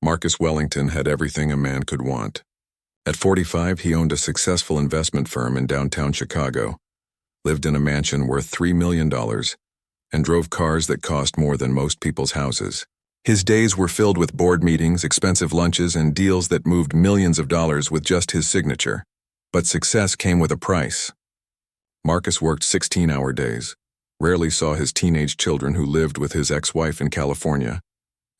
Marcus Wellington had everything a man could want. At 45, he owned a successful investment firm in downtown Chicago, lived in a mansion worth $3 million, and drove cars that cost more than most people's houses. His days were filled with board meetings, expensive lunches, and deals that moved millions of dollars with just his signature. But success came with a price. Marcus worked 16-hour days, rarely saw his teenage children who lived with his ex-wife in California,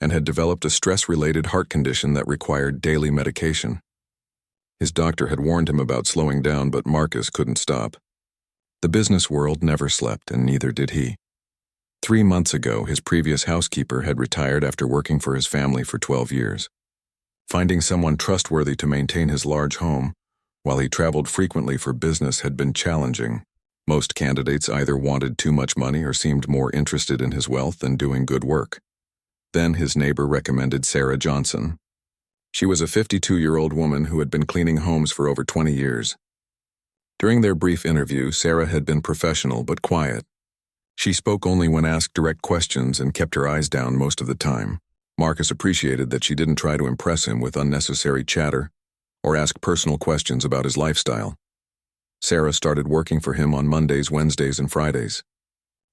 and had developed a stress-related heart condition that required daily medication. His doctor had warned him about slowing down, but Marcus couldn't stop. The business world never slept, and neither did he. 3 months ago, his previous housekeeper had retired after working for his family for 12 years. Finding someone trustworthy to maintain his large home, while he traveled frequently for business, had been challenging. Most candidates either wanted too much money or seemed more interested in his wealth than doing good work. Then his neighbor recommended Sarah Johnson. She was a 52-year-old woman who had been cleaning homes for over 20 years. During their brief interview, Sarah had been professional but quiet. She spoke only when asked direct questions and kept her eyes down most of the time. Marcus appreciated that she didn't try to impress him with unnecessary chatter or ask personal questions about his lifestyle. Sarah started working for him on Mondays, Wednesdays, and Fridays.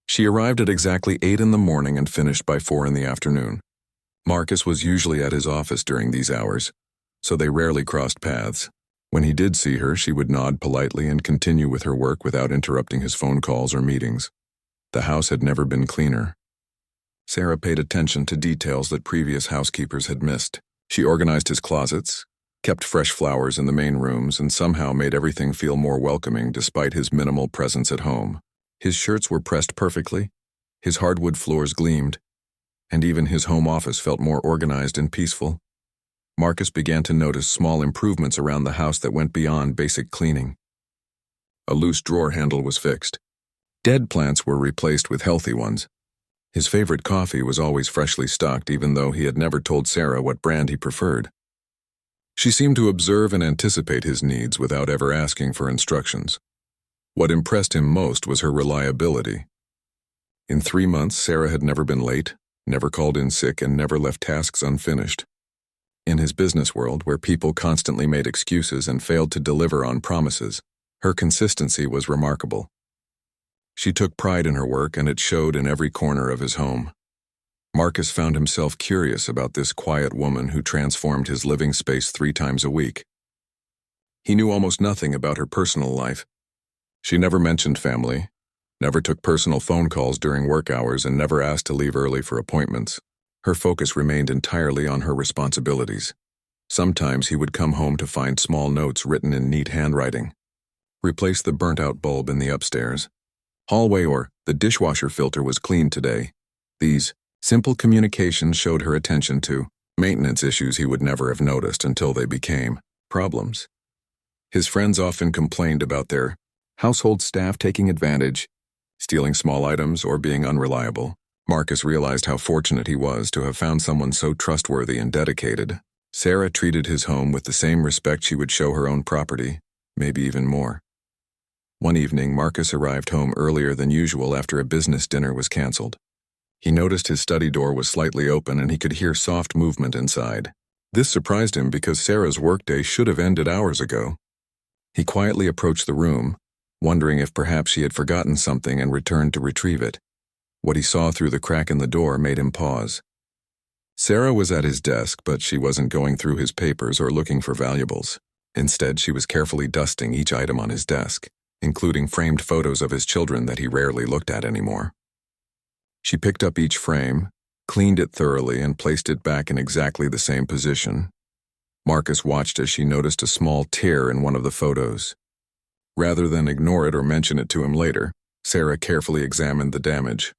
She arrived at exactly 8 in the morning and finished by 4 in the afternoon. Marcus was usually at his office during these hours, so they rarely crossed paths. When he did see her, she would nod politely and continue with her work without interrupting his phone calls or meetings. The house had never been cleaner. Sarah paid attention to details that previous housekeepers had missed. She organized his closets, kept fresh flowers in the main rooms, and somehow made everything feel more welcoming despite his minimal presence at home. His shirts were pressed perfectly, his hardwood floors gleamed, and even his home office felt more organized and peaceful. Marcus began to notice small improvements around the house that went beyond basic cleaning. A loose drawer handle was fixed. Dead plants were replaced with healthy ones. His favorite coffee was always freshly stocked, even though he had never told Sarah what brand he preferred. She seemed to observe and anticipate his needs without ever asking for instructions. What impressed him most was her reliability. In 3 months, Sarah had never been late, never called in sick, and never left tasks unfinished. In his business world, where people constantly made excuses and failed to deliver on promises, her consistency was remarkable. She took pride in her work, and it showed in every corner of his home. Marcus found himself curious about this quiet woman who transformed his living space 3 times a week. He knew almost nothing about her personal life. She never mentioned family, never took personal phone calls during work hours, and never asked to leave early for appointments. Her focus remained entirely on her responsibilities. Sometimes he would come home to find small notes written in neat handwriting. Replace the burnt-out bulb in the upstairs hallway, or the dishwasher filter was cleaned today. These simple communications showed her attention to maintenance issues he would never have noticed until they became problems. His friends often complained about their household staff taking advantage, stealing small items, or being unreliable. Marcus realized how fortunate he was to have found someone so trustworthy and dedicated. Sarah treated his home with the same respect she would show her own property, maybe even more. One evening, Marcus arrived home earlier than usual after a business dinner was canceled. He noticed his study door was slightly open and he could hear soft movement inside. This surprised him because Sarah's workday should have ended hours ago. He quietly approached the room, wondering if perhaps she had forgotten something and returned to retrieve it. What he saw through the crack in the door made him pause. Sarah was at his desk, but she wasn't going through his papers or looking for valuables. Instead, she was carefully dusting each item on his desk, including framed photos of his children that he rarely looked at anymore. She picked up each frame, cleaned it thoroughly, and placed it back in exactly the same position. Marcus watched as she noticed a small tear in one of the photos. Rather than ignore it or mention it to him later, Sarah carefully examined the damage.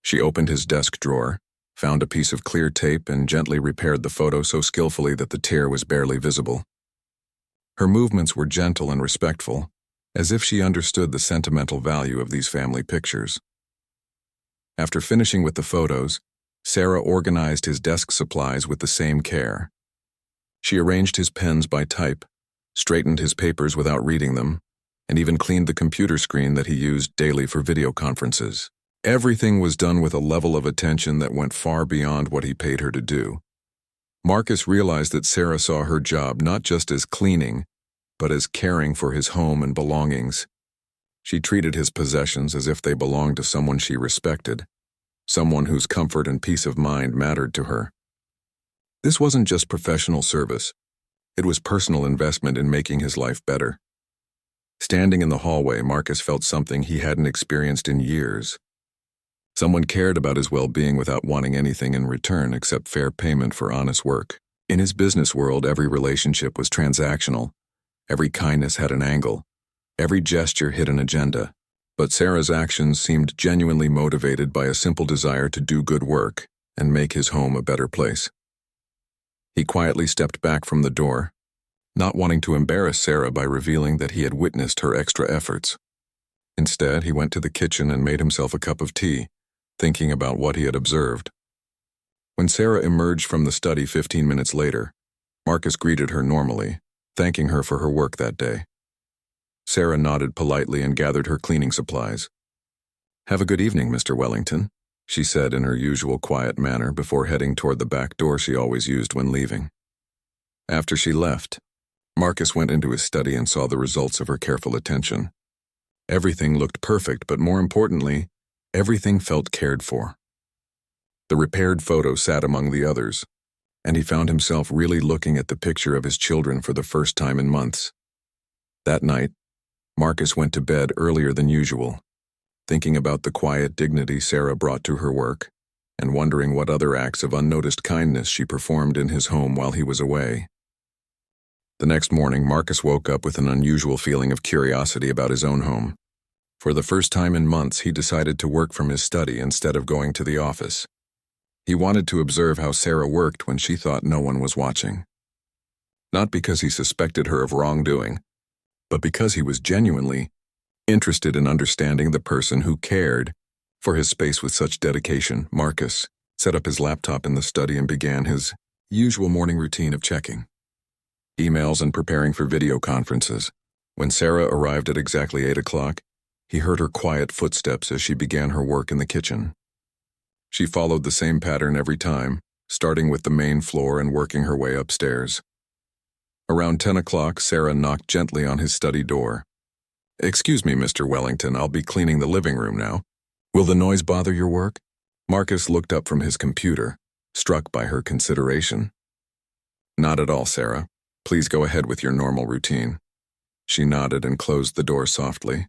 She opened his desk drawer, found a piece of clear tape, and gently repaired the photo so skillfully that the tear was barely visible. Her movements were gentle and respectful, as if she understood the sentimental value of these family pictures. After finishing with the photos, Sarah organized his desk supplies with the same care. She arranged his pens by type, straightened his papers without reading them, and even cleaned the computer screen that he used daily for video conferences. Everything was done with a level of attention that went far beyond what he paid her to do. Marcus realized that Sarah saw her job not just as cleaning, but as caring for his home and belongings. She treated his possessions as if they belonged to someone she respected, someone whose comfort and peace of mind mattered to her. This wasn't just professional service. It was personal investment in making his life better. Standing in the hallway, Marcus felt something he hadn't experienced in years. Someone cared about his well-being without wanting anything in return except fair payment for honest work. In his business world, every relationship was transactional. Every kindness had an angle. Every gesture hid an agenda. But Sarah's actions seemed genuinely motivated by a simple desire to do good work and make his home a better place. He quietly stepped back from the door, not wanting to embarrass Sarah by revealing that he had witnessed her extra efforts. Instead, he went to the kitchen and made himself a cup of tea, thinking about what he had observed. When Sarah emerged from the study 15 minutes later, Marcus greeted her normally, thanking her for her work that day. Sarah nodded politely and gathered her cleaning supplies. "Have a good evening, Mr. Wellington," she said in her usual quiet manner before heading toward the back door she always used when leaving. After she left, Marcus went into his study and saw the results of her careful attention. Everything looked perfect, but more importantly, everything felt cared for. The repaired photo sat among the others, and he found himself really looking at the picture of his children for the first time in months. That night, Marcus went to bed earlier than usual, thinking about the quiet dignity Sarah brought to her work, and wondering what other acts of unnoticed kindness she performed in his home while he was away. The next morning, Marcus woke up with an unusual feeling of curiosity about his own home. For the first time in months, he decided to work from his study instead of going to the office. He wanted to observe how Sarah worked when she thought no one was watching. Not because he suspected her of wrongdoing, but because he was genuinely interested in understanding the person who cared for his space with such dedication. Marcus set up his laptop in the study and began his usual morning routine of checking emails and preparing for video conferences. When Sarah arrived at exactly 8 o'clock, he heard her quiet footsteps as she began her work in the kitchen. She followed the same pattern every time, starting with the main floor and working her way upstairs. Around 10 o'clock, Sarah knocked gently on his study door. "Excuse me, Mr. Wellington, I'll be cleaning the living room now. Will the noise bother your work?" Marcus looked up from his computer, struck by her consideration. "Not at all, Sarah. Please go ahead with your normal routine." She nodded and closed the door softly.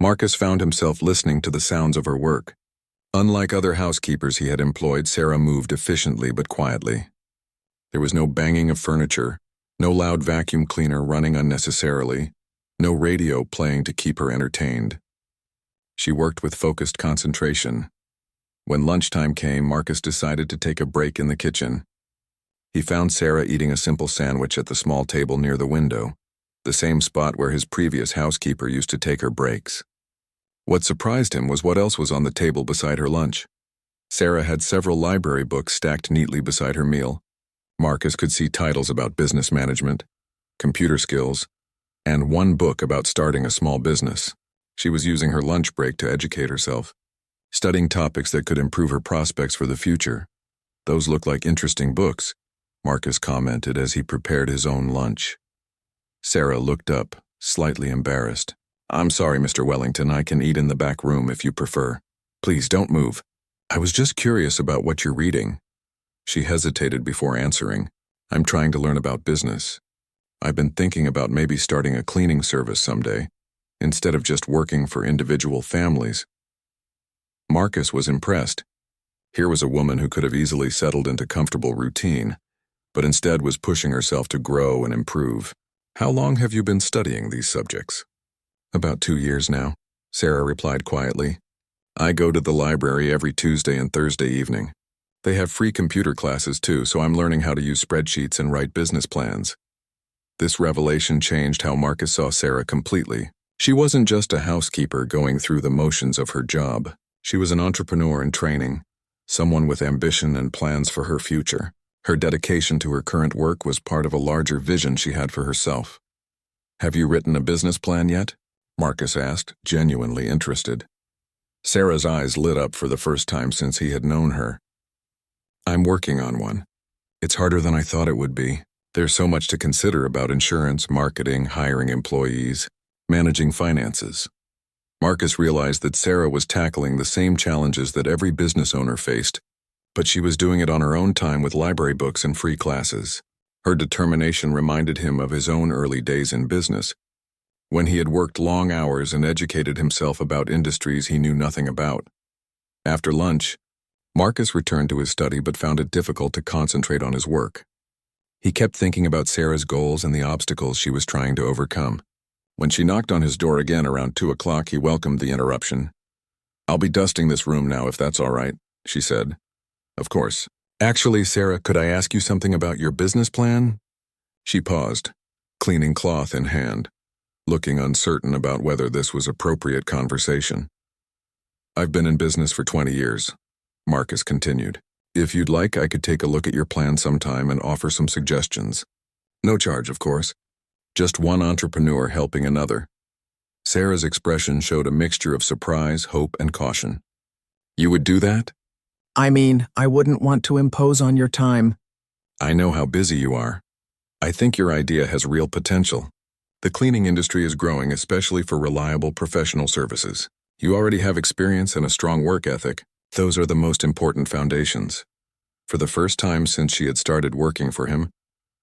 Marcus found himself listening to the sounds of her work. Unlike other housekeepers he had employed, Sarah moved efficiently but quietly. There was no banging of furniture, no loud vacuum cleaner running unnecessarily, no radio playing to keep her entertained. She worked with focused concentration. When lunchtime came, Marcus decided to take a break in the kitchen. He found Sarah eating a simple sandwich at the small table near the window, the same spot where his previous housekeeper used to take her breaks. What surprised him was what else was on the table beside her lunch. Sarah had several library books stacked neatly beside her meal. Marcus could see titles about business management, computer skills, and one book about starting a small business. She was using her lunch break to educate herself, studying topics that could improve her prospects for the future. "Those look like interesting books," Marcus commented as he prepared his own lunch. Sarah looked up, slightly embarrassed. "I'm sorry, Mr. Wellington, I can eat in the back room if you prefer. Please don't move. I was just curious about what you're reading." She hesitated before answering. "I'm trying to learn about business. I've been thinking about maybe starting a cleaning service someday, instead of just working for individual families." Marcus was impressed. Here was a woman who could have easily settled into comfortable routine, but instead was pushing herself to grow and improve. "How long have you been studying these subjects?" "About 2 years now," Sarah replied quietly. "I go to the library every Tuesday and Thursday evening. They have free computer classes too, so I'm learning how to use spreadsheets and write business plans." This revelation changed how Marcus saw Sarah completely. She wasn't just a housekeeper going through the motions of her job. She was an entrepreneur in training, someone with ambition and plans for her future. Her dedication to her current work was part of a larger vision she had for herself. "Have you written a business plan yet?" Marcus asked, genuinely interested. Sarah's eyes lit up for the first time since he had known her. "I'm working on one. It's harder than I thought it would be. There's so much to consider about insurance, marketing, hiring employees, managing finances. Marcus realized that Sarah was tackling the same challenges that every business owner faced, but she was doing it on her own time with library books and free classes. Her determination reminded him of his own early days in business, when he had worked long hours and educated himself about industries he knew nothing about. After lunch, Marcus returned to his study but found it difficult to concentrate on his work. He kept thinking about Sarah's goals and the obstacles she was trying to overcome. When she knocked on his door again around 2 o'clock, he welcomed the interruption. "I'll be dusting this room now if that's all right," she said. "Of course. Actually, Sarah, could I ask you something about your business plan?" She paused, cleaning cloth in hand, looking uncertain about whether this was appropriate conversation. "I've been in business for 20 years, Marcus continued. "If you'd like, I could take a look at your plan sometime and offer some suggestions. No charge, of course. Just one entrepreneur helping another." Sarah's expression showed a mixture of surprise, hope, and caution. "You would do that?" I mean, I wouldn't want to impose on your time. "I know how busy you are. I think your idea has real potential. The cleaning industry is growing, especially for reliable professional services. You already have experience and a strong work ethic. Those are the most important foundations." For the first time since she had started working for him,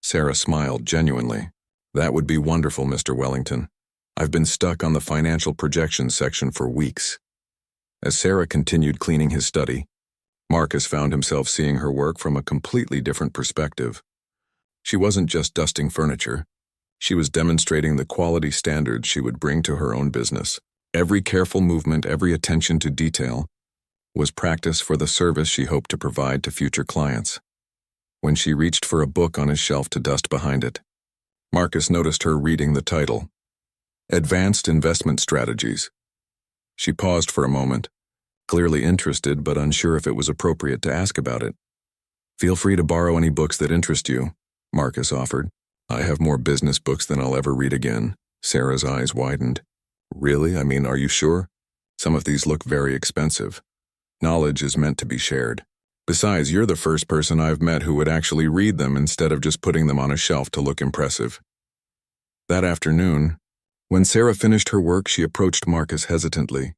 Sarah smiled genuinely. "That would be wonderful, Mr. Wellington. I've been stuck on the financial projections section for weeks." As Sarah continued cleaning his study, Marcus found himself seeing her work from a completely different perspective. She wasn't just dusting furniture. She was demonstrating the quality standards she would bring to her own business. Every careful movement, every attention to detail, was practice for the service she hoped to provide to future clients. When she reached for a book on his shelf to dust behind it, Marcus noticed her reading the title, Advanced Investment Strategies. She paused for a moment, clearly interested but unsure if it was appropriate to ask about it. "Feel free to borrow any books that interest you," Marcus offered. "I have more business books than I'll ever read again." Sarah's eyes widened. "Really? I mean, are you sure? Some of these look very expensive. Knowledge is meant to be shared. Besides, you're the first person I've met who would actually read them instead of just putting them on a shelf to look impressive." That afternoon, when Sarah finished her work, she approached Marcus hesitantly.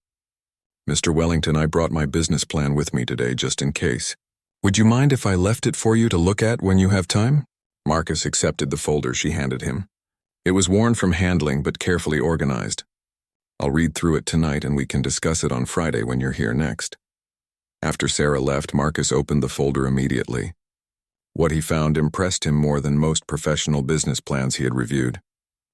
"Mr. Wellington, I brought my business plan with me today just in case. Would you mind if I left it for you to look at when you have time?" Marcus accepted the folder she handed him. It was worn from handling but carefully organized. "I'll read through it tonight and we can discuss it on Friday when you're here next." After Sarah left, Marcus opened the folder immediately. What he found impressed him more than most professional business plans he had reviewed.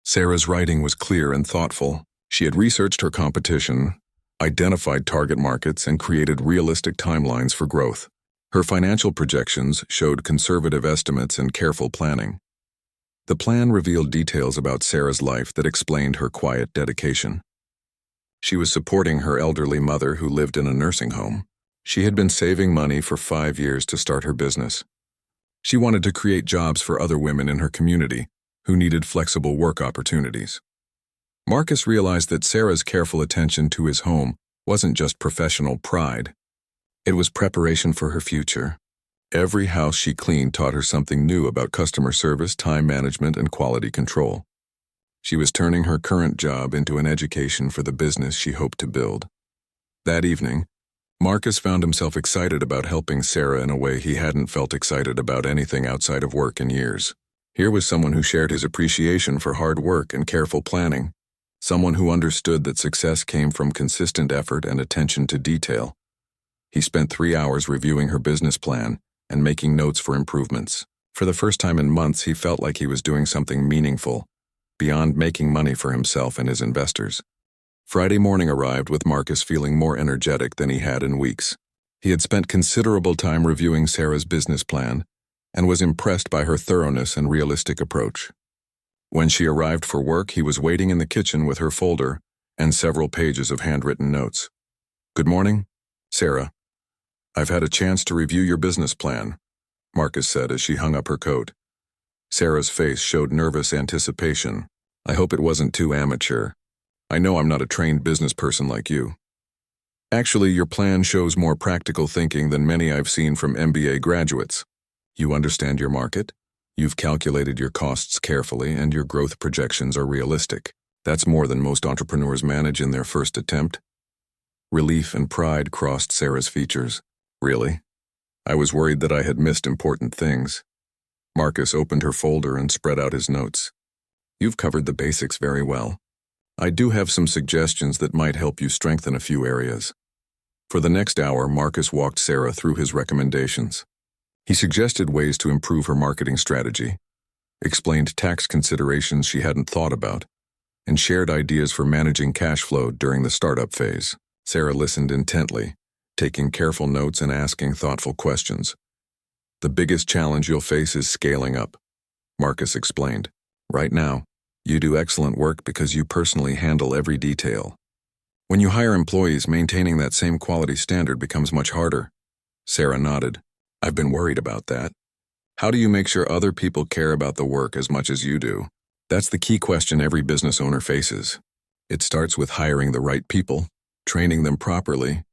Sarah's writing was clear and thoughtful. She had researched her competition, identified target markets, and created realistic timelines for growth. Her financial projections showed conservative estimates and careful planning. The plan revealed details about Sarah's life that explained her quiet dedication. She was supporting her elderly mother who lived in a nursing home. She had been saving money for 5 years to start her business. She wanted to create jobs for other women in her community who needed flexible work opportunities. Marcus realized that Sarah's careful attention to his home wasn't just professional pride. It was preparation for her future. Every house she cleaned taught her something new about customer service, time management, and quality control. She was turning her current job into an education for the business she hoped to build. That evening, Marcus found himself excited about helping Sarah in a way he hadn't felt excited about anything outside of work in years. Here was someone who shared his appreciation for hard work and careful planning, someone who understood that success came from consistent effort and attention to detail. He spent 3 hours reviewing her business plan and making notes for improvements. For the first time in months, he felt like he was doing something meaningful, beyond making money for himself and his investors. Friday morning arrived with Marcus feeling more energetic than he had in weeks. He had spent considerable time reviewing Sarah's business plan and was impressed by her thoroughness and realistic approach. When she arrived for work, he was waiting in the kitchen with her folder and several pages of handwritten notes. "Good morning, Sarah. I've had a chance to review your business plan," Marcus said as she hung up her coat. Sarah's face showed nervous anticipation. "I hope it wasn't too amateur. I know I'm not a trained business person like you." "Actually, your plan shows more practical thinking than many I've seen from MBA graduates. You understand your market, you've calculated your costs carefully, and your growth projections are realistic. That's more than most entrepreneurs manage in their first attempt. Relief and pride crossed Sarah's features. Really? I was worried that I had missed important things. Marcus opened her folder and spread out his notes. You've covered the basics very well. I do have some suggestions that might help you strengthen a few areas. For the next hour, Marcus walked Sarah through his recommendations. He suggested ways to improve her marketing strategy, explained tax considerations she hadn't thought about, and shared ideas for managing cash flow during the startup phase. Sarah listened intently, taking careful notes and asking thoughtful questions. The biggest challenge you'll face is scaling up, Marcus explained. Right now, you do excellent work because you personally handle every detail. When you hire employees, maintaining that same quality standard becomes much harder. Sarah nodded. I've been worried about that. How do you make sure other people care about the work as much as you do? That's the key question every business owner faces. It starts with hiring the right people, training them properly,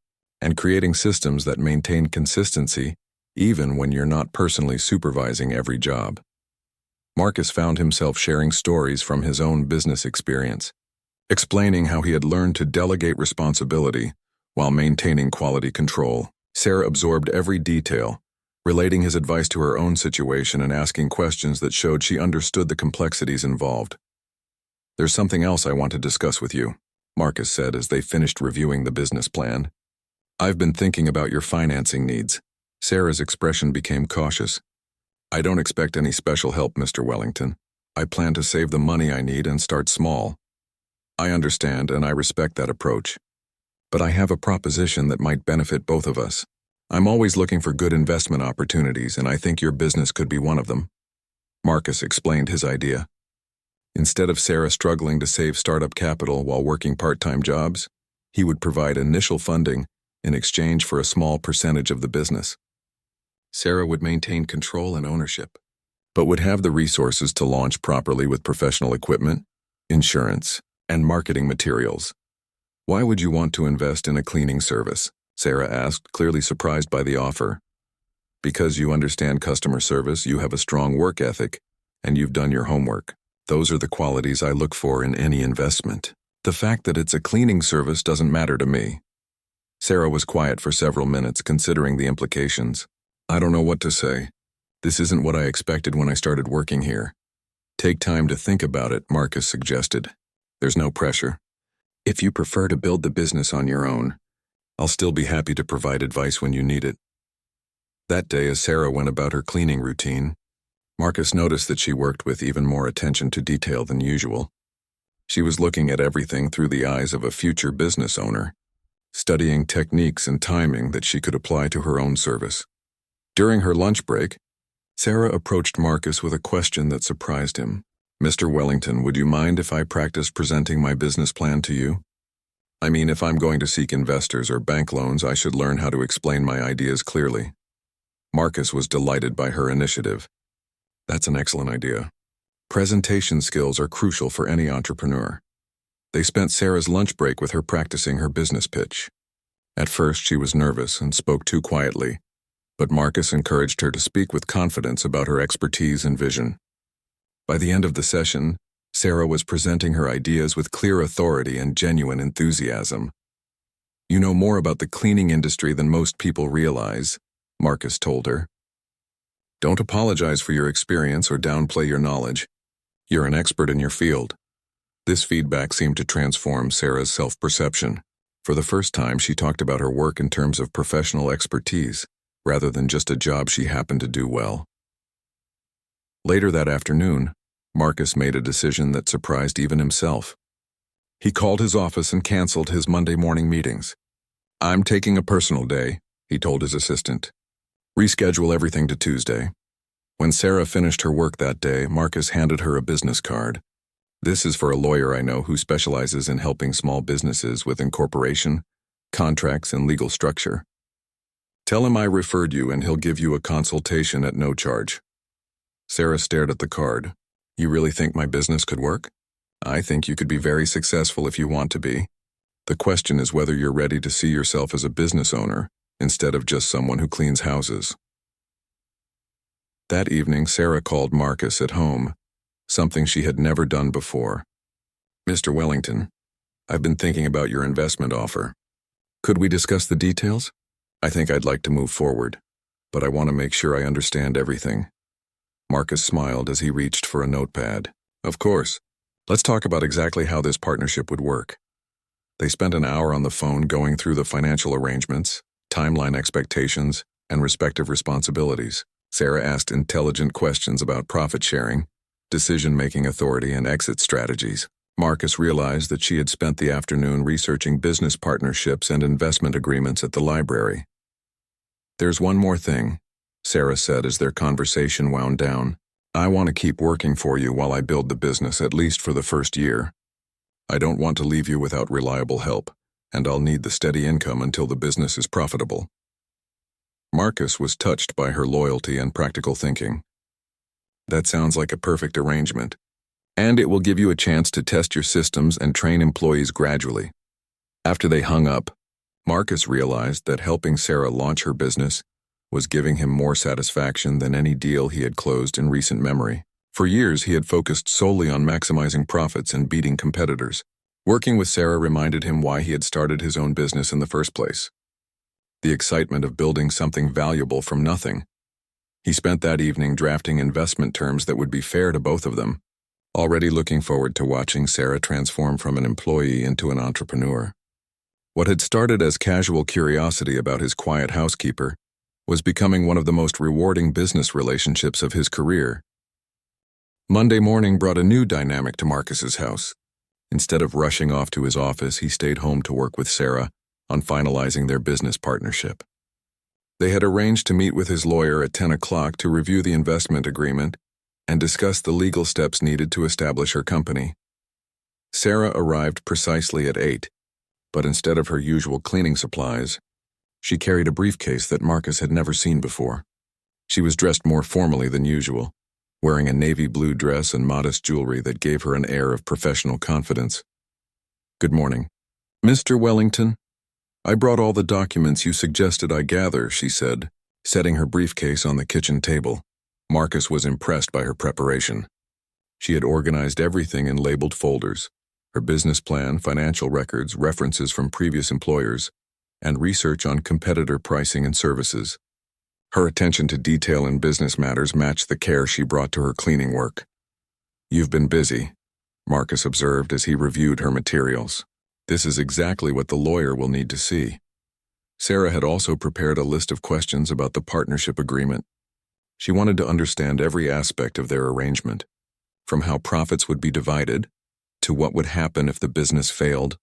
and creating systems that maintain consistency even when you're not personally supervising every job. Marcus found himself sharing stories from his own business experience, explaining how he had learned to delegate responsibility while maintaining quality control. Sarah absorbed every detail, relating his advice to her own situation and asking questions that showed she understood the complexities involved. There's something else I want to discuss with you, Marcus said as they finished reviewing the business plan. I've been thinking about your financing needs. Sarah's expression became cautious. I don't expect any special help, Mr. Wellington. I plan to save the money I need and start small. I understand and I respect that approach. But I have a proposition that might benefit both of us. I'm always looking for good investment opportunities, and I think your business could be one of them. Marcus explained his idea. Instead of Sarah struggling to save startup capital while working part-time jobs, he would provide initial funding in exchange for a small percentage of the business. Sarah would maintain control and ownership, but would have the resources to launch properly with professional equipment, insurance, and marketing materials. Why would you want to invest in a cleaning service? Sarah asked, clearly surprised by the offer. Because you understand customer service, you have a strong work ethic, and you've done your homework. Those are the qualities I look for in any investment. The fact that it's a cleaning service doesn't matter to me. Sarah was quiet for several minutes, considering the implications. I don't know what to say. This isn't what I expected when I started working here. Take time to think about it, Marcus suggested. There's no pressure. If you prefer to build the business on your own, I'll still be happy to provide advice when you need it. That day, as Sarah went about her cleaning routine, Marcus noticed that she worked with even more attention to detail than usual. She was looking at everything through the eyes of a future business owner, studying techniques and timing that she could apply to her own service. During her lunch break, Sarah approached Marcus with a question that surprised him. Mr. Wellington, would you mind if I practiced presenting my business plan to you? I mean, if I'm going to seek investors or bank loans, I should learn how to explain my ideas clearly. Marcus was delighted by her initiative. That's an excellent idea. Presentation skills are crucial for any entrepreneur. They spent Sarah's lunch break with her practicing her business pitch. At first, she was nervous and spoke too quietly, but Marcus encouraged her to speak with confidence about her expertise and vision. By the end of the session, Sarah was presenting her ideas with clear authority and genuine enthusiasm. You know more about the cleaning industry than most people realize, Marcus told her. Don't apologize for your experience or downplay your knowledge. You're an expert in your field. This feedback seemed to transform Sarah's self-perception. For the first time, she talked about her work in terms of professional expertise, rather than just a job she happened to do well. Later that afternoon, Marcus made a decision that surprised even himself. He called his office and canceled his Monday morning meetings. I'm taking a personal day, he told his assistant. Reschedule everything to Tuesday. When Sarah finished her work that day, Marcus handed her a business card. This is for a lawyer I know who specializes in helping small businesses with incorporation, contracts, and legal structure. Tell him I referred you and he'll give you a consultation at no charge. Sarah stared at the card. You really think my business could work? I think you could be very successful if you want to be. The question is whether you're ready to see yourself as a business owner instead of just someone who cleans houses. That evening, Sarah called Marcus at home, something she had never done before. "Mr. Wellington, I've been thinking about your investment offer. Could we discuss the details? I think I'd like to move forward, but I want to make sure I understand everything." Marcus smiled as he reached for a notepad. "Of course. Let's talk about exactly how this partnership would work." They spent an hour on the phone going through the financial arrangements, timeline expectations, and respective responsibilities. Sarah asked intelligent questions about profit sharing, decision-making authority, and exit strategies. Marcus realized that she had spent the afternoon researching business partnerships and investment agreements at the library. "There's one more thing," Sarah said as their conversation wound down. "I want to keep working for you while I build the business, at least for the first year. I don't want to leave you without reliable help, and I'll need the steady income until the business is profitable." Marcus was touched by her loyalty and practical thinking. "That sounds like a perfect arrangement. And it will give you a chance to test your systems and train employees gradually." After they hung up, Marcus realized that helping Sarah launch her business was giving him more satisfaction than any deal he had closed in recent memory. For years, he had focused solely on maximizing profits and beating competitors. Working with Sarah reminded him why he had started his own business in the first place. The excitement of building something valuable from nothing. He spent that evening drafting investment terms that would be fair to both of them, already looking forward to watching Sarah transform from an employee into an entrepreneur. What had started as casual curiosity about his quiet housekeeper was becoming one of the most rewarding business relationships of his career. Monday morning brought a new dynamic to Marcus's house. Instead of rushing off to his office, he stayed home to work with Sarah on finalizing their business partnership. They had arranged to meet with his lawyer at 10 o'clock to review the investment agreement and discuss the legal steps needed to establish her company. Sarah arrived precisely at 8, but instead of her usual cleaning supplies, she carried a briefcase that Marcus had never seen before. She was dressed more formally than usual, wearing a navy blue dress and modest jewelry that gave her an air of professional confidence. "Good morning. Mr. Wellington, I brought all the documents you suggested I gather," she said, setting her briefcase on the kitchen table. Marcus was impressed by her preparation. She had organized everything in labeled folders: her business plan, financial records, references from previous employers, and research on competitor pricing and services. Her attention to detail in business matters matched the care she brought to her cleaning work. "You've been busy," Marcus observed as he reviewed her materials. "This is exactly what the lawyer will need to see." Sarah had also prepared a list of questions about the partnership agreement. She wanted to understand every aspect of their arrangement, from how profits would be divided to what would happen if the business failed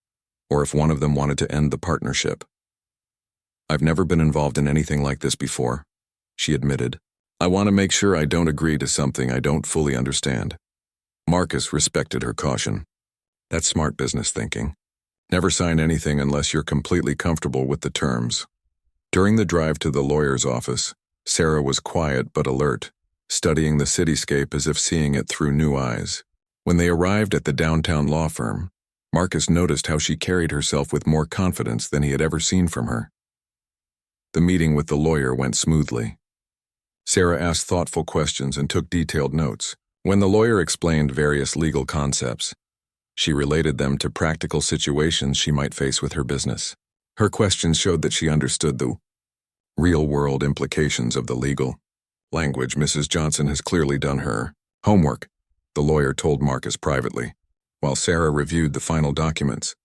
or if one of them wanted to end the partnership. "I've never been involved in anything like this before," she admitted. "I want to make sure I don't agree to something I don't fully understand." Marcus respected her caution. That's smart business thinking. Never sign anything unless you're completely comfortable with the terms. During the drive to the lawyer's office, Sarah was quiet but alert, studying the cityscape as if seeing it through new eyes. When they arrived at the downtown law firm, Marcus noticed how she carried herself with more confidence than he had ever seen from her. The meeting with the lawyer went smoothly. Sarah asked thoughtful questions and took detailed notes. When the lawyer explained various legal concepts, she related them to practical situations she might face with her business. Her questions showed that she understood the real-world implications of the legal language. "Mrs. Johnson has clearly done her homework," the lawyer told Marcus privately, while Sarah reviewed the final documents.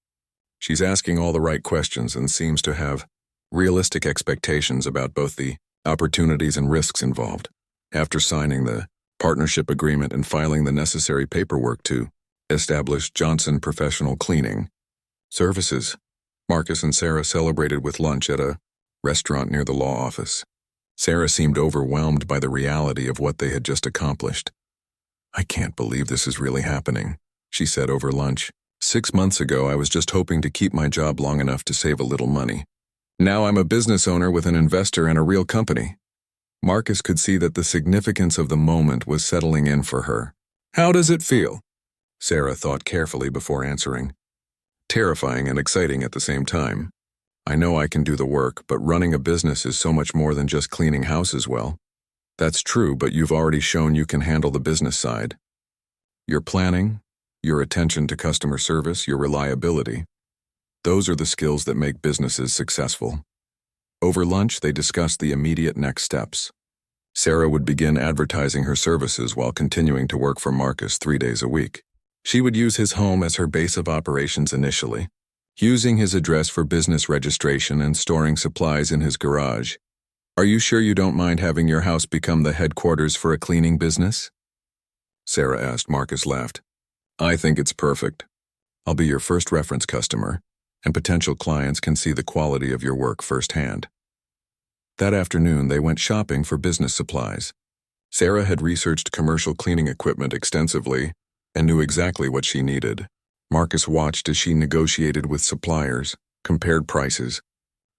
"She's asking all the right questions and seems to have realistic expectations about both the opportunities and risks involved." After signing the partnership agreement and filing the necessary paperwork to establish Johnson Professional Cleaning Services, Marcus and Sarah celebrated with lunch at a restaurant near the law office. Sarah seemed overwhelmed by the reality of what they had just accomplished. "I can't believe this is really happening," she said over lunch. 6 months ago, I was just hoping to keep my job long enough to save a little money. Now I'm a business owner with an investor and a real company." Marcus could see that the significance of the moment was settling in for her. "How does it feel?" Sarah thought carefully before answering. "Terrifying and exciting at the same time. I know I can do the work, but running a business is so much more than just cleaning houses well." That's true, but you've already shown you can handle the business side. Your planning, your attention to customer service, your reliability. Those are the skills that make businesses successful. Over lunch, they discussed the immediate next steps. Sarah would begin advertising her services while continuing to work for Marcus 3 days a week. She would use his home as her base of operations initially, using his address for business registration and storing supplies in his garage. Are you sure you don't mind having your house become the headquarters for a cleaning business? Sarah asked. Marcus laughed. I think it's perfect. I'll be your first reference customer, and potential clients can see the quality of your work firsthand. That afternoon, they went shopping for business supplies. Sarah had researched commercial cleaning equipment extensively and knew exactly what she needed. Marcus watched as she negotiated with suppliers, compared prices,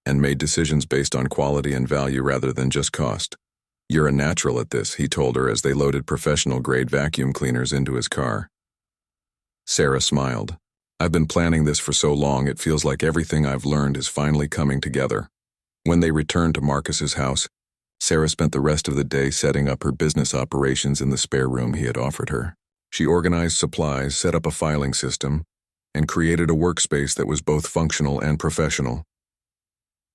and made decisions based on quality and value rather than just cost. You're a natural at this, he told her as they loaded professional-grade vacuum cleaners into his car. Sarah smiled. I've been planning this for so long it feels like everything I've learned is finally coming together. When they returned to Marcus's house, Sarah spent the rest of the day setting up her business operations in the spare room he had offered her. She organized supplies, set up a filing system, and created a workspace that was both functional and professional.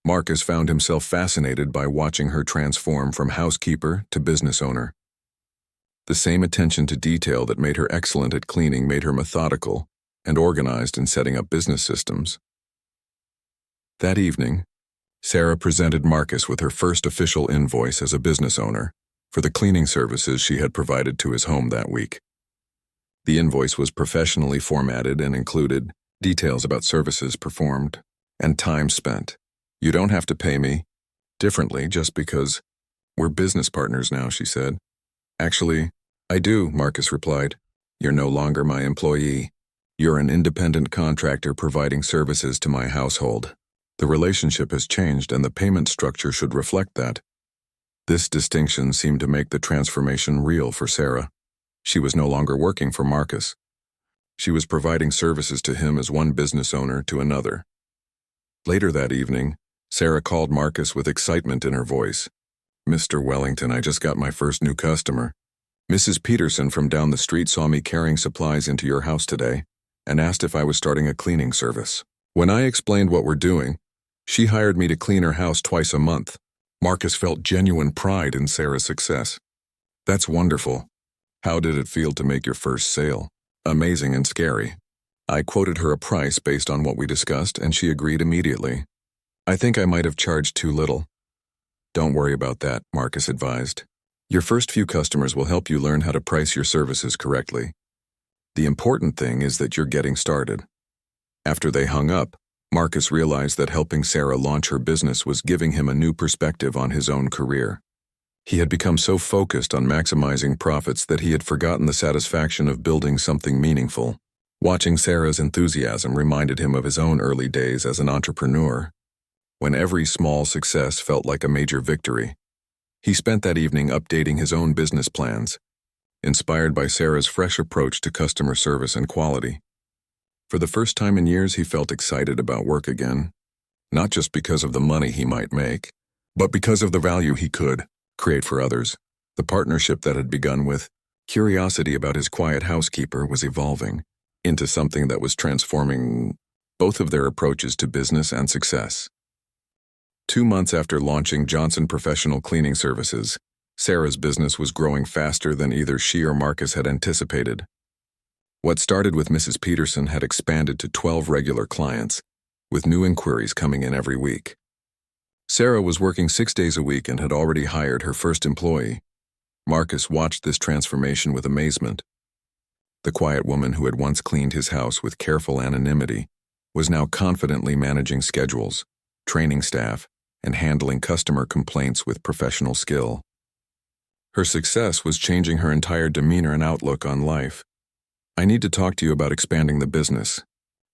Marcus found himself fascinated by watching her transform from housekeeper to business owner. The same attention to detail that made her excellent at cleaning made her methodical and organized in setting up business systems. That evening, Sarah presented Marcus with her first official invoice as a business owner for the cleaning services she had provided to his home that week. The invoice was professionally formatted and included details about services performed and time spent. You don't have to pay me differently just because we're business partners now, she said. Actually, I do, Marcus replied. You're no longer my employee. You're an independent contractor providing services to my household. The relationship has changed and the payment structure should reflect that. This distinction seemed to make the transformation real for Sarah. She was no longer working for Marcus. She was providing services to him as one business owner to another. Later that evening, Sarah called Marcus with excitement in her voice. Mr. Wellington, I just got my first new customer. Mrs. Peterson from down the street saw me carrying supplies into your house today and asked if I was starting a cleaning service. When I explained what we're doing, she hired me to clean her house twice a month. Marcus felt genuine pride in Sarah's success. That's wonderful. How did it feel to make your first sale? Amazing and scary. I quoted her a price based on what we discussed, and she agreed immediately. I think I might have charged too little. Don't worry about that, Marcus advised. Your first few customers will help you learn how to price your services correctly. The important thing is that you're getting started. After they hung up, Marcus realized that helping Sarah launch her business was giving him a new perspective on his own career. He had become so focused on maximizing profits that he had forgotten the satisfaction of building something meaningful. Watching Sarah's enthusiasm reminded him of his own early days as an entrepreneur, when every small success felt like a major victory. He spent that evening updating his own business plans, inspired by Sarah's fresh approach to customer service and quality. For the first time in years, he felt excited about work again, not just because of the money he might make, but because of the value he could create for others. The partnership that had begun with curiosity about his quiet housekeeper was evolving into something that was transforming both of their approaches to business and success. 2 months after launching Johnson Professional Cleaning Services, Sarah's business was growing faster than either she or Marcus had anticipated. What started with Mrs. Peterson had expanded to 12 regular clients, with new inquiries coming in every week. Sarah was working 6 days a week and had already hired her first employee. Marcus watched this transformation with amazement. The quiet woman who had once cleaned his house with careful anonymity was now confidently managing schedules, training staff, and handling customer complaints with professional skill. Her success was changing her entire demeanor and outlook on life. I need to talk to you about expanding the business,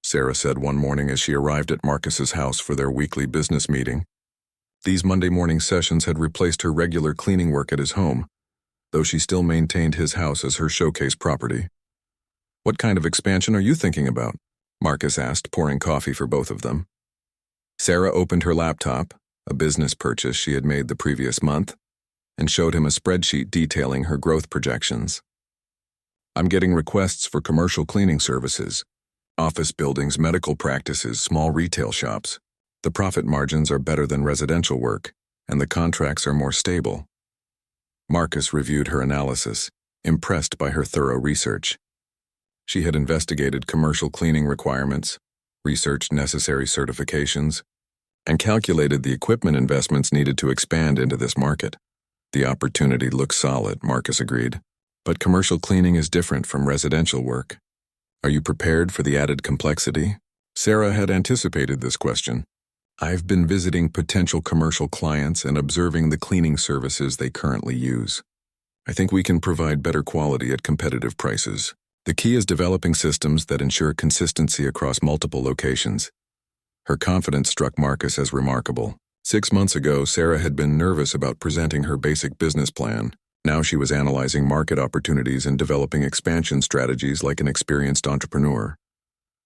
Sarah said one morning as she arrived at Marcus's house for their weekly business meeting. These Monday morning sessions had replaced her regular cleaning work at his home, though she still maintained his house as her showcase property. What kind of expansion are you thinking about? Marcus asked, pouring coffee for both of them. Sarah opened her laptop, a business purchase she had made the previous month, and showed him a spreadsheet detailing her growth projections. I'm getting requests for commercial cleaning services, office buildings, medical practices, small retail shops. The profit margins are better than residential work, and the contracts are more stable. Marcus reviewed her analysis, impressed by her thorough research. She had investigated commercial cleaning requirements, researched necessary certifications, and calculated the equipment investments needed to expand into this market. The opportunity looks solid, Marcus agreed. But commercial cleaning is different from residential work. Are you prepared for the added complexity? Sarah had anticipated this question. I've been visiting potential commercial clients and observing the cleaning services they currently use. I think we can provide better quality at competitive prices. The key is developing systems that ensure consistency across multiple locations. Her confidence struck Marcus as remarkable. 6 months ago, Sarah had been nervous about presenting her basic business plan. Now she was analyzing market opportunities and developing expansion strategies like an experienced entrepreneur.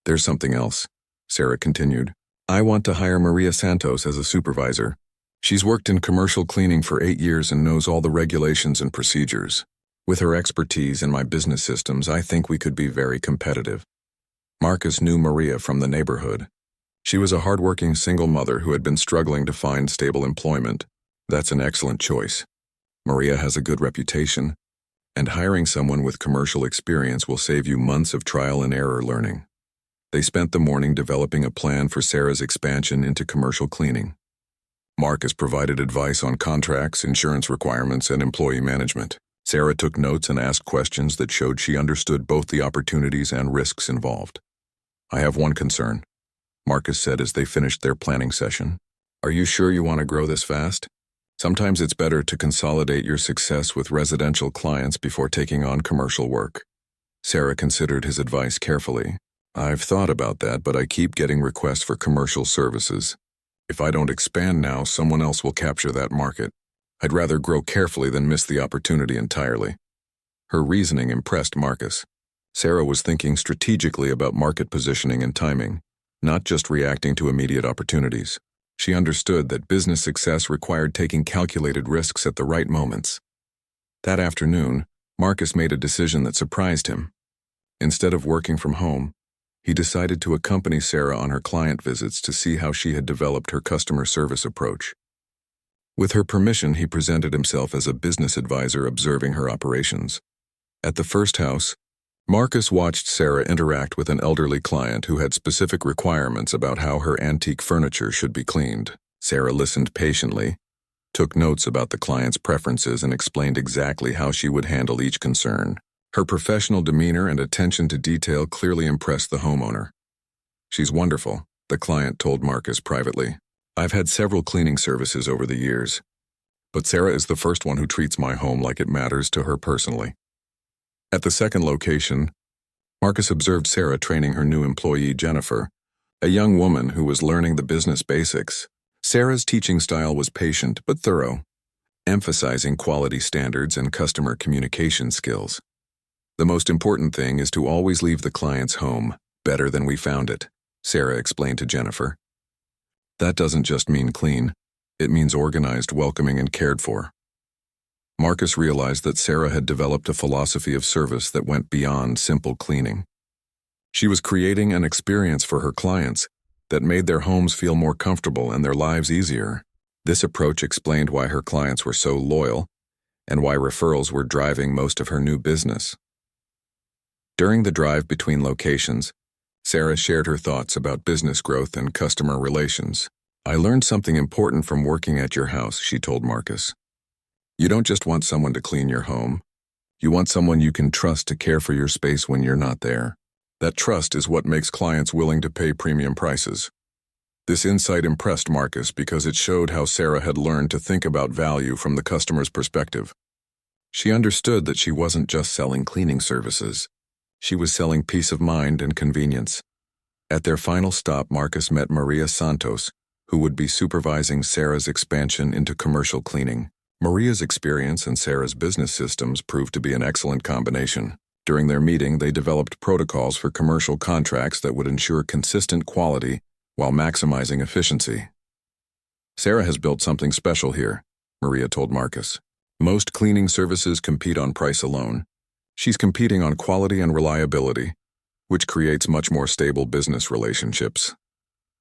There's something else, Sarah continued. I want to hire Maria Santos as a supervisor. She's worked in commercial cleaning for 8 years and knows all the regulations and procedures. With her expertise in my business systems, I think we could be very competitive. Marcus knew Maria from the neighborhood. She was a hardworking single mother who had been struggling to find stable employment. That's an excellent choice. Maria has a good reputation, and hiring someone with commercial experience will save you months of trial and error learning. They spent the morning developing a plan for Sarah's expansion into commercial cleaning. Marcus provided advice on contracts, insurance requirements, and employee management. Sarah took notes and asked questions that showed she understood both the opportunities and risks involved. I have one concern, Marcus said as they finished their planning session. Are you sure you want to grow this fast? Sometimes it's better to consolidate your success with residential clients before taking on commercial work. Sarah considered his advice carefully. I've thought about that, but I keep getting requests for commercial services. If I don't expand now, someone else will capture that market. I'd rather grow carefully than miss the opportunity entirely. Her reasoning impressed Marcus. Sarah was thinking strategically about market positioning and timing, not just reacting to immediate opportunities. She understood that business success required taking calculated risks at the right moments. That afternoon, Marcus made a decision that surprised him. Instead of working from home, he decided to accompany Sarah on her client visits to see how she had developed her customer service approach. With her permission, he presented himself as a business advisor observing her operations. At the first house, Marcus watched Sarah interact with an elderly client who had specific requirements about how her antique furniture should be cleaned. Sarah listened patiently, took notes about the client's preferences, and explained exactly how she would handle each concern. Her professional demeanor and attention to detail clearly impressed the homeowner. She's wonderful, the client told Marcus privately. I've had several cleaning services over the years, but Sarah is the first one who treats my home like it matters to her personally. At the second location, Marcus observed Sarah training her new employee, Jennifer, a young woman who was learning the business basics. Sarah's teaching style was patient but thorough, emphasizing quality standards and customer communication skills. The most important thing is to always leave the client's home better than we found it, Sarah explained to Jennifer. That doesn't just mean clean, it means organized, welcoming, and cared for. Marcus realized that Sarah had developed a philosophy of service that went beyond simple cleaning. She was creating an experience for her clients that made their homes feel more comfortable and their lives easier. This approach explained why her clients were so loyal and why referrals were driving most of her new business. During the drive between locations, Sarah shared her thoughts about business growth and customer relations. I learned something important from working at your house, she told Marcus. You don't just want someone to clean your home. You want someone you can trust to care for your space when you're not there. That trust is what makes clients willing to pay premium prices. This insight impressed Marcus because it showed how Sarah had learned to think about value from the customer's perspective. She understood that she wasn't just selling cleaning services. She was selling peace of mind and convenience. At their final stop, Marcus met Maria Santos, who would be supervising Sarah's expansion into commercial cleaning. Maria's experience and Sarah's business systems proved to be an excellent combination. During their meeting, they developed protocols for commercial contracts that would ensure consistent quality while maximizing efficiency. Sarah has built something special here, Maria told Marcus. Most cleaning services compete on price alone. She's competing on quality and reliability, which creates much more stable business relationships.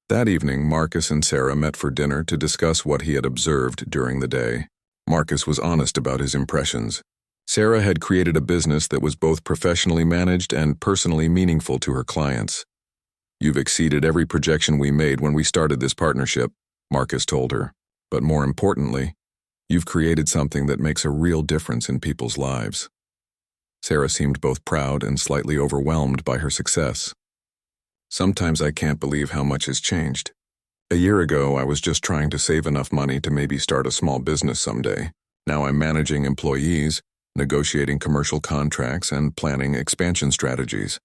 That evening, Marcus and Sarah met for dinner to discuss what he had observed during the day. Marcus was honest about his impressions. Sarah had created a business that was both professionally managed and personally meaningful to her clients. "You've exceeded every projection we made when we started this partnership," Marcus told her. "But more importantly, you've created something that makes a real difference in people's lives." Sarah seemed both proud and slightly overwhelmed by her success. "Sometimes I can't believe how much has changed. A year ago, I was just trying to save enough money to maybe start a small business someday. Now I'm managing employees, negotiating commercial contracts, and planning expansion strategies."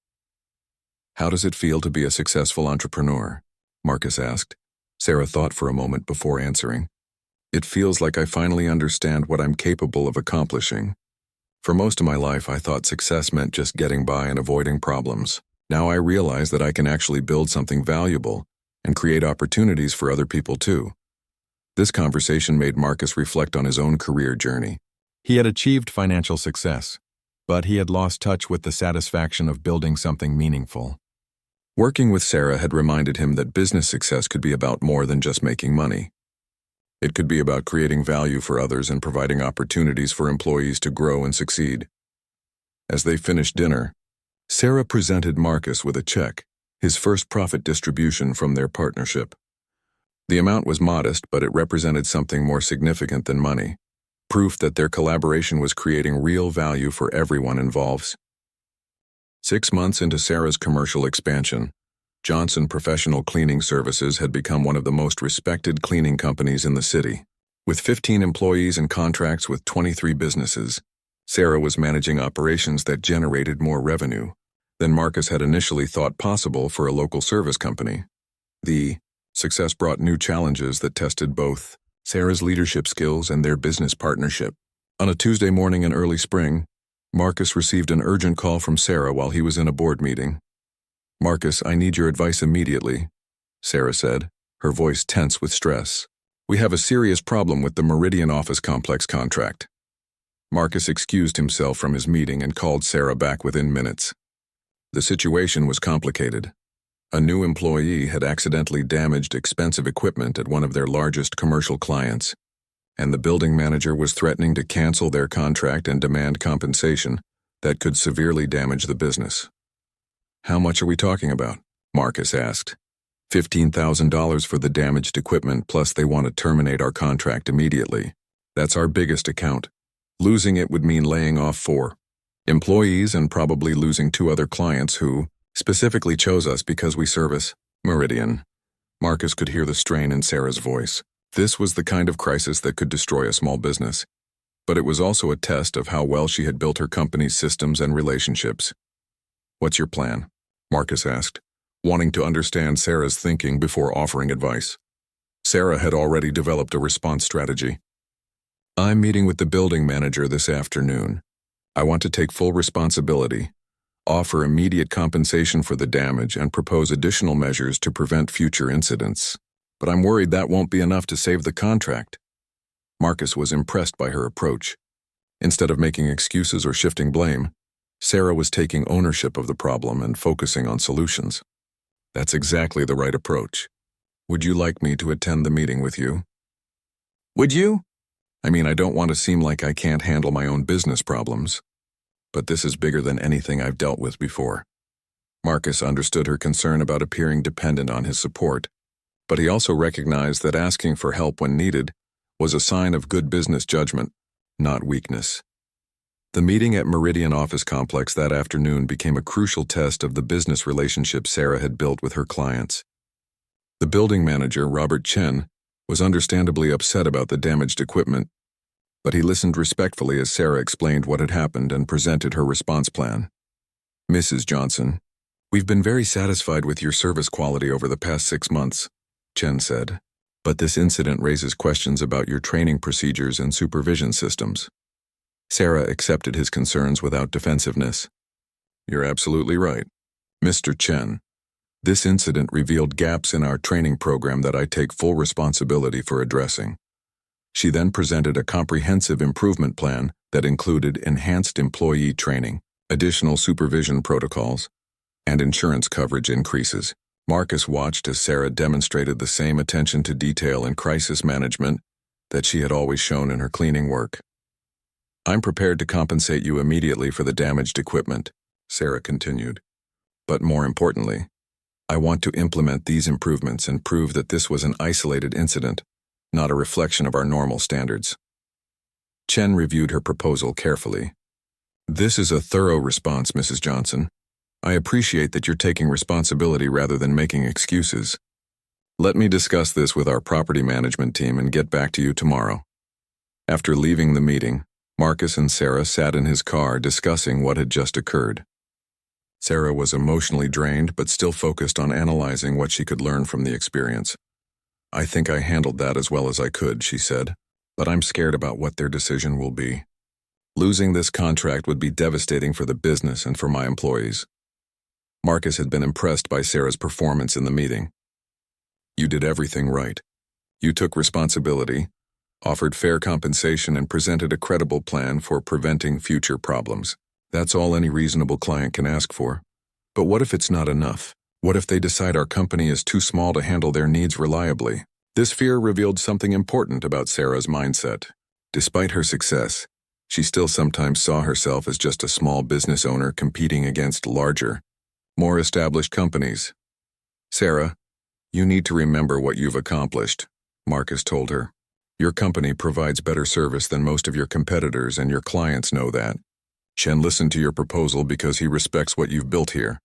"How does it feel to be a successful entrepreneur?" Marcus asked. Sarah thought for a moment before answering. "It feels like I finally understand what I'm capable of accomplishing. For most of my life, I thought success meant just getting by and avoiding problems. Now I realize that I can actually build something valuable and create opportunities for other people too." This conversation made Marcus reflect on his own career journey. He had achieved financial success, but he had lost touch with the satisfaction of building something meaningful. Working with Sarah had reminded him that business success could be about more than just making money. It could be about creating value for others and providing opportunities for employees to grow and succeed. As they finished dinner, Sarah presented Marcus with a check, his first profit distribution from their partnership. The amount was modest, but it represented something more significant than money, proof that their collaboration was creating real value for everyone involved. 6 months into Sarah's commercial expansion, Johnson Professional Cleaning Services had become one of the most respected cleaning companies in the city. With 15 employees and contracts with 23 businesses, Sarah was managing operations that generated more revenue than Marcus had initially thought possible for a local service company. The success brought new challenges that tested both Sarah's leadership skills and their business partnership. On a Tuesday morning in early spring, Marcus received an urgent call from Sarah while he was in a board meeting. "Marcus, I need your advice immediately," Sarah said, her voice tense with stress. "We have a serious problem with the Meridian office complex contract." Marcus excused himself from his meeting and called Sarah back within minutes. The situation was complicated. A new employee had accidentally damaged expensive equipment at one of their largest commercial clients, and the building manager was threatening to cancel their contract and demand compensation that could severely damage the business. "How much are we talking about?" Marcus asked. $15,000 for the damaged equipment, plus they want to terminate our contract immediately. That's our biggest account. Losing it would mean laying off 4 employees and probably losing 2 other clients who specifically chose us because we service Meridian. Marcus could hear the strain in Sarah's voice. This was the kind of crisis that could destroy a small business, but it was also a test of how well she had built her company's systems and relationships. "What's your plan?" Marcus asked, wanting to understand Sarah's thinking before offering advice. Sarah had already developed a response strategy. "I'm meeting with the building manager this afternoon. I want to take full responsibility, offer immediate compensation for the damage, and propose additional measures to prevent future incidents. But I'm worried that won't be enough to save the contract." Marcus was impressed by her approach. Instead of making excuses or shifting blame, Sarah was taking ownership of the problem and focusing on solutions. "That's exactly the right approach. Would you like me to attend the meeting with you?" "Would you?" "I mean, I don't want to seem like I can't handle my own business problems, but this is bigger than anything I've dealt with before." Marcus understood her concern about appearing dependent on his support, but he also recognized that asking for help when needed was a sign of good business judgment, not weakness. The meeting at Meridian Office Complex that afternoon became a crucial test of the business relationship Sarah had built with her clients. The building manager, Robert Chen, was understandably upset about the damaged equipment, but he listened respectfully as Sarah explained what had happened and presented her response plan. "Mrs. Johnson, we've been very satisfied with your service quality over the past 6 months, Chen said, "but this incident raises questions about your training procedures and supervision systems." Sarah accepted his concerns without defensiveness. "You're absolutely right, Mr. Chen. This incident revealed gaps in our training program that I take full responsibility for addressing. She then presented a comprehensive improvement plan that included enhanced employee training, additional supervision protocols, and insurance coverage increases. Marcus watched as Sarah demonstrated the same attention to detail and crisis management that she had always shown in her cleaning work. "I'm prepared to compensate you immediately for the damaged equipment," Sarah continued. "But more importantly, I want to implement these improvements and prove that this was an isolated incident, not a reflection of our normal standards." Chen reviewed her proposal carefully. "This is a thorough response, Mrs. Johnson. I appreciate that you're taking responsibility rather than making excuses. Let me discuss this with our property management team and get back to you tomorrow." After leaving the meeting, Marcus and Sarah sat in his car discussing what had just occurred. Sarah was emotionally drained but still focused on analyzing what she could learn from the experience. "I think I handled that as well as I could," she said, "but I'm scared about what their decision will be. Losing this contract would be devastating for the business and for my employees." Marcus had been impressed by Sarah's performance in the meeting. "You did everything right. You took responsibility, offered fair compensation, and presented a credible plan for preventing future problems. That's all any reasonable client can ask for. But what if it's not enough? What if they decide our company is too small to handle their needs reliably?" This fear revealed something important about Sarah's mindset. Despite her success, she still sometimes saw herself as just a small business owner competing against larger, more established companies. "Sarah, you need to remember what you've accomplished," Marcus told her. "Your company provides better service than most of your competitors, and your clients know that. Chen listened to your proposal because he respects what you've built here."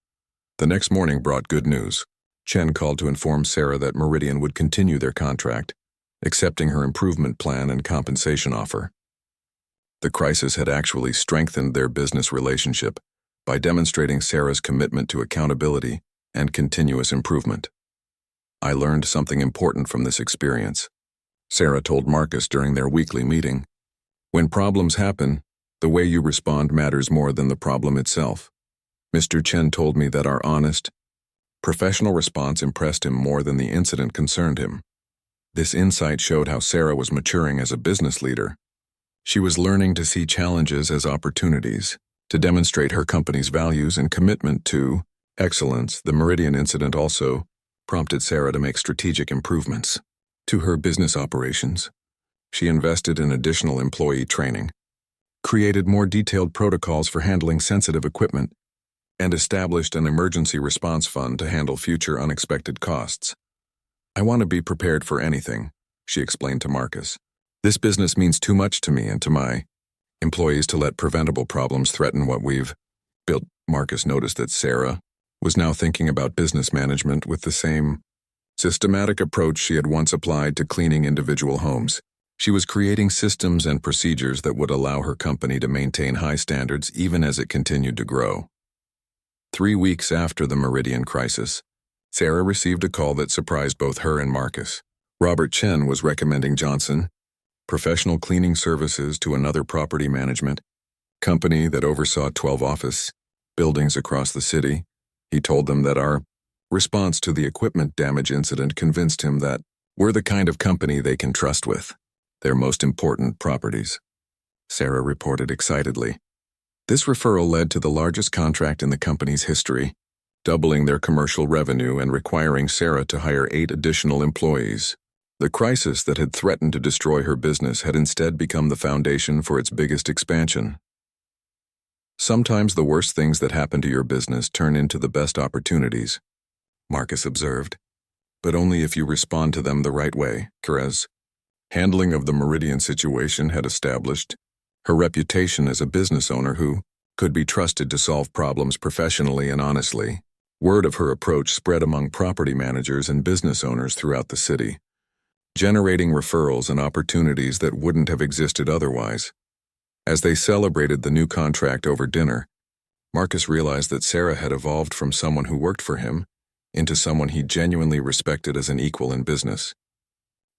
The next morning brought good news. Chen called to inform Sarah that Meridian would continue their contract, accepting her improvement plan and compensation offer. The crisis had actually strengthened their business relationship by demonstrating Sarah's commitment to accountability and continuous improvement. "I learned something important from this experience," Sarah told Marcus during their weekly meeting. "When problems happen, the way you respond matters more than the problem itself. Mr. Chen told me that our honest, professional response impressed him more than the incident concerned him." This insight showed how Sarah was maturing as a business leader. She was learning to see challenges as opportunities, to demonstrate her company's values and commitment to excellence. The Meridian incident also prompted Sarah to make strategic improvements to her business operations. She invested in additional employee training, created more detailed protocols for handling sensitive equipment, and established an emergency response fund to handle future unexpected costs. "I want to be prepared for anything," she explained to Marcus. "This business means too much to me and to my employees to let preventable problems threaten what we've built." Marcus noticed that Sarah was now thinking about business management with the same systematic approach she had once applied to cleaning individual homes. She was creating systems and procedures that would allow her company to maintain high standards even as it continued to grow. 3 weeks after the Meridian crisis, Sarah received a call that surprised both her and Marcus. Robert Chen was recommending Johnson Professional Cleaning Services to another property management company that oversaw 12 office buildings across the city. He told them that our response to the equipment damage incident convinced him that we're the kind of company they can trust with their most important properties. Sarah reported excitedly. This referral led to the largest contract in the company's history, doubling their commercial revenue and requiring Sarah to hire 8 additional employees. The crisis that had threatened to destroy her business had instead become the foundation for its biggest expansion. Sometimes the worst things that happen to your business turn into the best opportunities, Marcus observed, but only if you respond to them the right way. Carez's handling of the Meridian situation had established her reputation as a business owner who could be trusted to solve problems professionally and honestly. Word of her approach spread among property managers and business owners throughout the city, generating referrals and opportunities that wouldn't have existed otherwise. As they celebrated the new contract over dinner, Marcus realized that Sarah had evolved from someone who worked for him into someone he genuinely respected as an equal in business.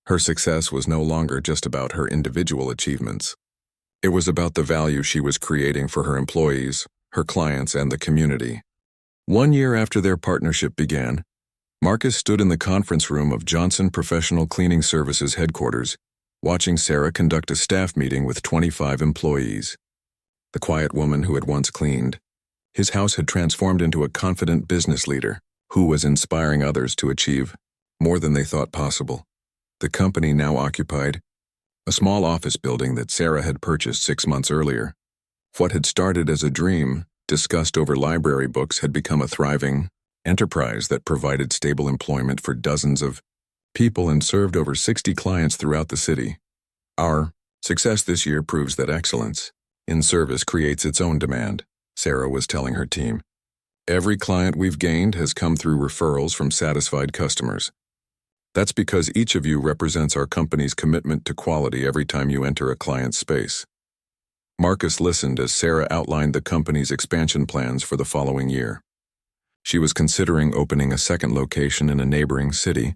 Her success was no longer just about her individual achievements. It was about the value she was creating for her employees, her clients, and the community. 1 year after their partnership began, Marcus stood in the conference room of Johnson Professional Cleaning Services headquarters, watching Sarah conduct a staff meeting with 25 employees. The quiet woman who had once cleaned his house had transformed into a confident business leader who was inspiring others to achieve more than they thought possible. The company now occupied a small office building that Sarah had purchased 6 months earlier. What had started as a dream, discussed over library books, had become a thriving enterprise that provided stable employment for dozens of people and served over 60 clients throughout the city. Our success this year proves that excellence in service creates its own demand, Sarah was telling her team. Every client we've gained has come through referrals from satisfied customers. That's because each of you represents our company's commitment to quality every time you enter a client's space. Marcus listened as Sarah outlined the company's expansion plans for the following year. She was considering opening a second location in a neighboring city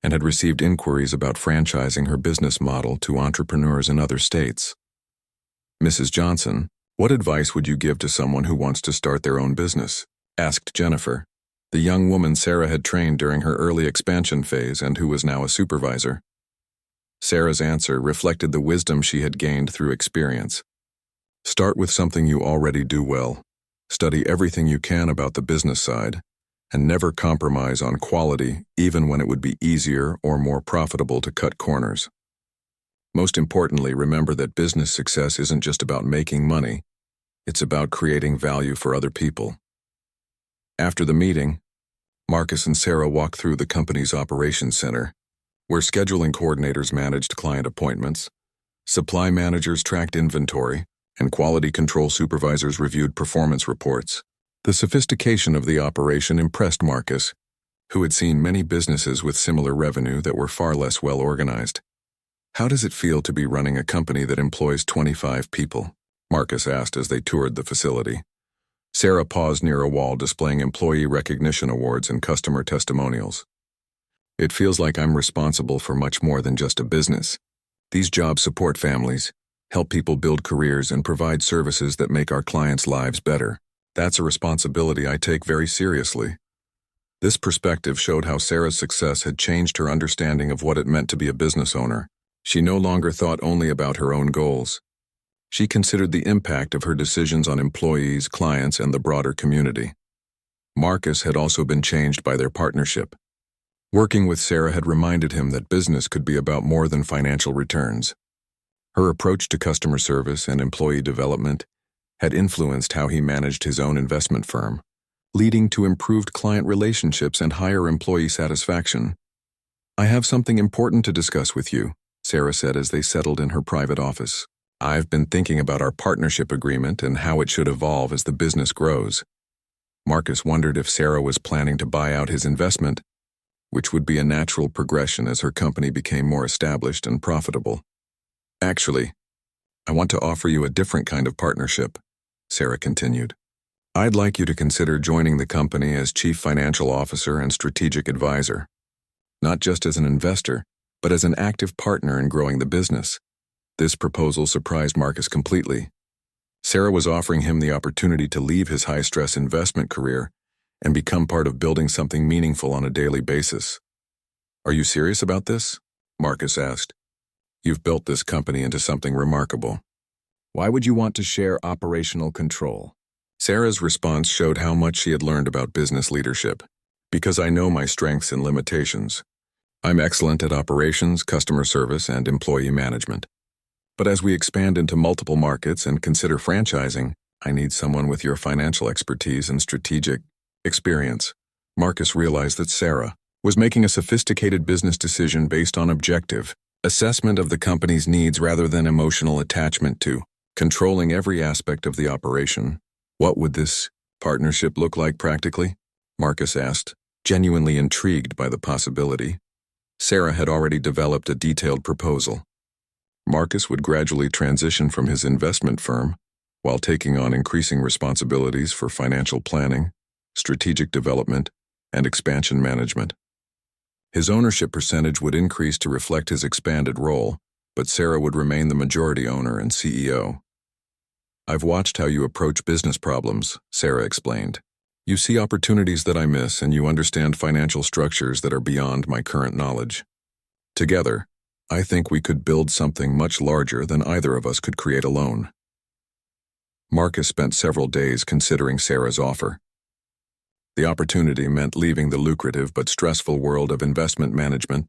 and had received inquiries about franchising her business model to entrepreneurs in other states. Mrs. Johnson, what advice would you give to someone who wants to start their own business? Asked Jennifer, the young woman Sarah had trained during her early expansion phase and who was now a supervisor. Sarah's answer reflected the wisdom she had gained through experience. Start with something you already do well. Study everything you can about the business side, and never compromise on quality even when it would be easier or more profitable to cut corners. Most importantly, remember that business success isn't just about making money. It's about creating value for other people. After the meeting, Marcus and Sarah walked through the company's operations center, where scheduling coordinators managed client appointments, supply managers tracked inventory, and quality control supervisors reviewed performance reports. The sophistication of the operation impressed Marcus, who had seen many businesses with similar revenue that were far less well organized. How does it feel to be running a company that employs 25 people? Marcus asked as they toured the facility. Sarah paused near a wall displaying employee recognition awards and customer testimonials. It feels like I'm responsible for much more than just a business. These jobs support families, help people build careers, and provide services that make our clients' lives better. That's a responsibility I take very seriously. This perspective showed how Sarah's success had changed her understanding of what it meant to be a business owner. She no longer thought only about her own goals. She considered the impact of her decisions on employees, clients, and the broader community. Marcus had also been changed by their partnership. Working with Sarah had reminded him that business could be about more than financial returns. Her approach to customer service and employee development had influenced how he managed his own investment firm, leading to improved client relationships and higher employee satisfaction. I have something important to discuss with you, Sarah said as they settled in her private office. I've been thinking about our partnership agreement and how it should evolve as the business grows. Marcus wondered if Sarah was planning to buy out his investment, which would be a natural progression as her company became more established and profitable. Actually, I want to offer you a different kind of partnership, Sarah continued. I'd like you to consider joining the company as Chief Financial Officer and Strategic Advisor, not just as an investor, but as an active partner in growing the business. This proposal surprised Marcus completely. Sarah was offering him the opportunity to leave his high-stress investment career and become part of building something meaningful on a daily basis. Are you serious about this? Marcus asked. You've built this company into something remarkable. Why would you want to share operational control? Sarah's response showed how much she had learned about business leadership. Because I know my strengths and limitations. I'm excellent at operations, customer service, and employee management. But as we expand into multiple markets and consider franchising, I need someone with your financial expertise and strategic experience. Marcus realized that Sarah was making a sophisticated business decision based on objective assessment of the company's needs rather than emotional attachment to controlling every aspect of the operation. What would this partnership look like practically? Marcus asked, genuinely intrigued by the possibility. Sarah had already developed a detailed proposal. Marcus would gradually transition from his investment firm while taking on increasing responsibilities for financial planning, strategic development, and expansion management. His ownership percentage would increase to reflect his expanded role, but Sarah would remain the majority owner and CEO. I've watched how you approach business problems, Sarah explained. You see opportunities that I miss, and you understand financial structures that are beyond my current knowledge. Together, I think we could build something much larger than either of us could create alone. Marcus spent several days considering Sarah's offer. The opportunity meant leaving the lucrative but stressful world of investment management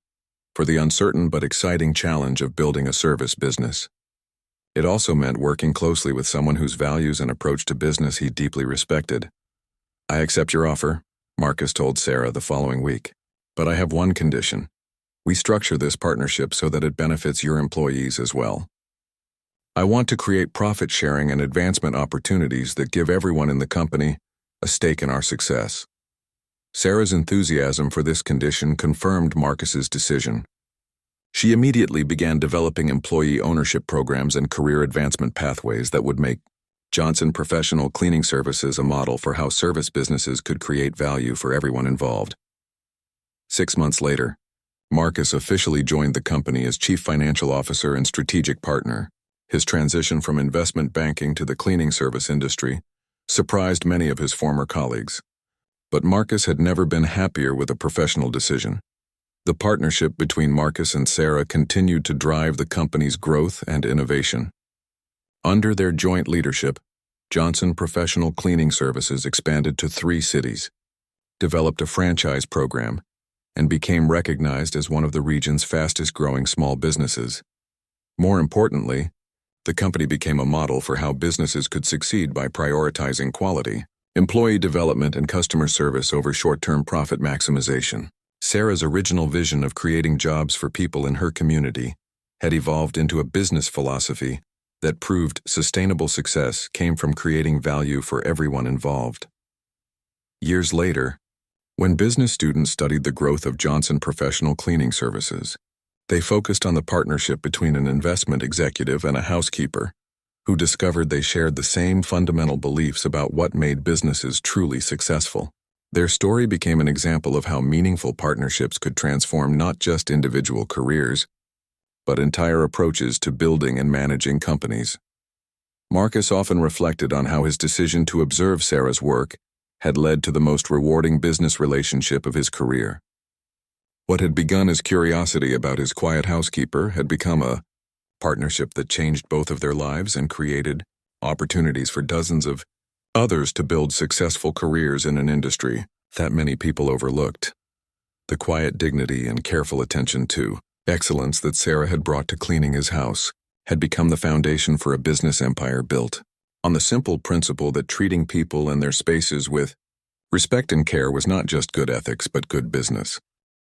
for the uncertain but exciting challenge of building a service business. It also meant working closely with someone whose values and approach to business he deeply respected. "I accept your offer," Marcus told Sarah the following week. "But I have one condition. We structure this partnership so that it benefits your employees as well. I want to create profit sharing and advancement opportunities that give everyone in the company a stake in our success." Sarah's enthusiasm for this condition confirmed Marcus's decision. She immediately began developing employee ownership programs and career advancement pathways that would make Johnson Professional Cleaning Services a model for how service businesses could create value for everyone involved. 6 months later, Marcus officially joined the company as Chief Financial Officer and Strategic Partner. His transition from investment banking to the cleaning service industry surprised many of his former colleagues. But Marcus had never been happier with a professional decision. The partnership between Marcus and Sarah continued to drive the company's growth and innovation. Under their joint leadership, Johnson Professional Cleaning Services expanded to 3 cities, developed a franchise program, and became recognized as one of the region's fastest-growing small businesses. More importantly, the company became a model for how businesses could succeed by prioritizing quality, employee development, and customer service over short-term profit maximization. Sarah's original vision of creating jobs for people in her community had evolved into a business philosophy that proved sustainable success came from creating value for everyone involved. Years later, when business students studied the growth of Johnson Professional Cleaning Services, they focused on the partnership between an investment executive and a housekeeper who discovered they shared the same fundamental beliefs about what made businesses truly successful. Their story became an example of how meaningful partnerships could transform not just individual careers, but entire approaches to building and managing companies. Marcus often reflected on how his decision to observe Sarah's work had led to the most rewarding business relationship of his career. What had begun as curiosity about his quiet housekeeper had become a partnership that changed both of their lives and created opportunities for dozens of others to build successful careers in an industry that many people overlooked. The quiet dignity and careful attention to excellence that Sarah had brought to cleaning his house had become the foundation for a business empire built on the simple principle that treating people and their spaces with respect and care was not just good ethics but good business.